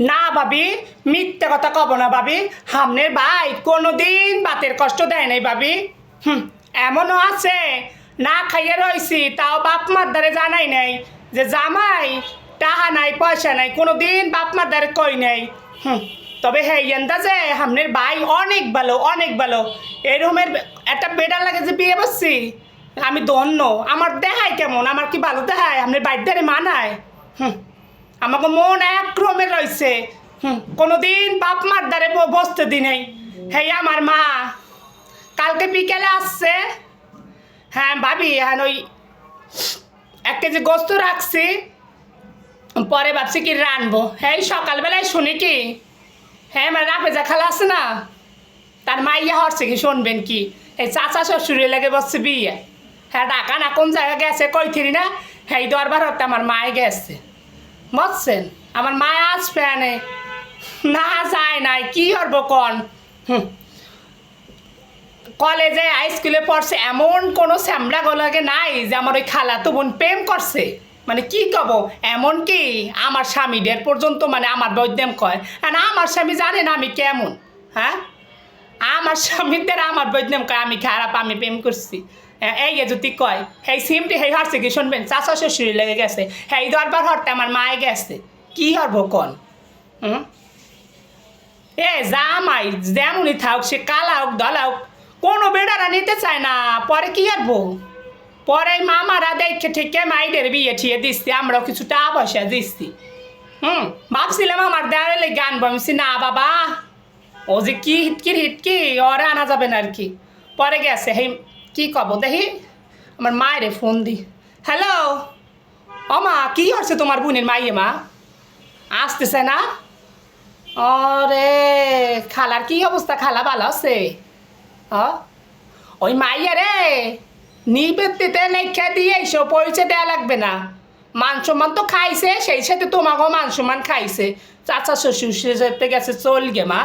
না ভাবি, মিথ্যে কথা কব না ভাবি। হামনের ভাই কোনোদিন বাতের কষ্ট দেয় নাই ভাবি। এমনও আছে না খাইয়ে রইছি, তাও বাপ মার দ্বারে জানাই নাই যে জামাই টাহা নাই পয়সা নাই, কোনোদিন বাপ মার দ্বারে কই নাই। তবে হ্যাঁ এন্দা যে হামনের ভাই অনেক ভালো, অনেক ভালো। এরকমের একটা বেটার লাগে যে বিয়ে করছি আমি ধন্য। আমার দেখায় কেমন, আমার কি ভালো দেখায়? আপনার বাড়ির দ্বারে মানায়? আমাকে মন এক ক্রমে রয়েছে। কোনোদিন বাপ মার দ্বারে বসতে দি নেই। হ্যাঁ আমার মা কালকে বিকেলে আসছে। হ্যাঁ ভাবি, হ্যাঁ ওই 1 কেজি গোস্ত রাখছি, পরে ভাবছি কি রানবো। হ্যাঁ সকালবেলায় শুনি কি, হ্যাঁ আমার রাফেজা খালা আছে না, তার মাইয়া হচ্ছে কি শুনবেন কি, এই চাচা শ্বশুরে লেগে বসছে বিয়ে। হ্যাঁ ডাকা না কোন জায়গায় গেছে কইথিরি না, হ্যাঁ দরবার হতে আমার মায়ে গেছে বুঝছেন। আমার মায় আসবে আনে না যায় নাই, কি করবো কন। কলেজে হাই স্কুলে পড়ছে, এমন কোনো স্যামলা গোলাকে নাই যে আমার ওই খালা তো বোন প্রেম করছে। মানে কি কব, এমন কি আমার স্বামীদের পর্যন্ত মানে আমার বৈদ্যম কয়। আর আমার স্বামী জানে না আমি কেমন। হ্যাঁ আমার স্বামীদের আমার বৈদ্যম কয় আমি খারাপ, আমি প্রেম করছি। এই যদি কয় হেই সিমটি হেই হারছে কি শুনবেন, চাচা শ্বশুরি লেগে গেছে, হেই দরবার হরতে আমার মায়ে গেছে, কি হরবো কন। এ জামাই যেমনই থাক, সে কালা হোক দলা হোক, কোনো বেড়ারা নিতে চায় না। পরে কি করবো, পরে মামারা দেখে ঠিকে মাইদের বিয়ে ঠিয়ে দিচ্ছি, আমরাও কিছু টাকা পয়সা দিচ্ছি। ভাবছিলাম আমার দেওয়ালে গান বলছি না বাবা, ও যে কি হিটকির হিটকি ওরে আনা যাবে না আর কি। পরে গেছে হে কি কব দেখি, আমার মায়েরে ফোন দি। হ্যালো ও মা, কি হচ্ছে তোমার বোনের মাইয়ে? মা আসতেছে না? ওরে খালার কি অবস্থা? খালা ভালো আছে? ওই মাইয়া রে নিবেদিতে লেখা দিয়ে এসো, পরিচয় দেওয়া লাগবে না। মান সম্মান তো খাইছে, সেই সাথে তোমাকেও মান সম্মান খাইছে। চাচা শ্বশুর সাথে গেছে চল গে মা।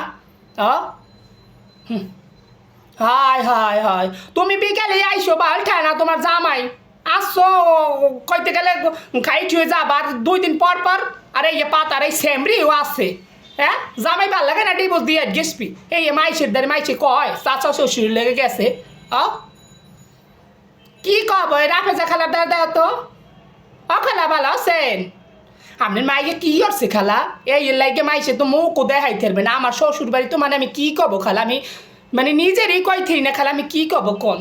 হায় হায় হায়, তুমি বিকালে আইসো বাল খায় না তোমার জামাই আসছো কইতে গেলে খাই ছুঁয়ে যাবার 2 দিন পর পর। আরে ইয়ে পাতার এই সেমরিও আছে। হ্যাঁ জামাই ভাল লাগে না ডিভোর্স দিয়ে গেসপি। এই মাইসের দ্বারে মাইসে কয় চাচা শ্বশুর লেগে গেছে। কি কব রাফেজা খালার দ্বারা দেয় তো। খালা ভালো আছেন? আপনার মাইকে কি করছে খালা? এই লাগে মাইসে তো মুখও দেখাই থাকবে না। আমার শ্বশুর বাড়ি তো মানে আমি কি কব খালা, আমি মানে নিজেরই কইথি না খালা, আমি কি কব কোন।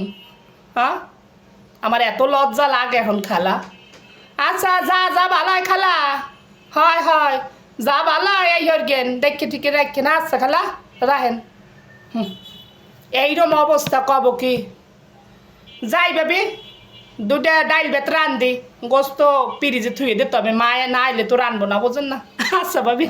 আমার এত লজ্জা লাগে এখন খালা। আচ্ছা যা যা ভালাই খালা, হয় হয় যা ভালাই এই হরগেন দেখে ঠিকে রাখেন। আচ্ছা খালা রাহেন। এইরকম অবস্থা কব কি, যাই ভাবি 2টা ডাইল ভাত রান্ধি, গোস্ত পিরিজে থুয়ে দিতে হবে, মায়ে না আইলে তো রানবো না বোঝেন না। আচ্ছা ভাবি।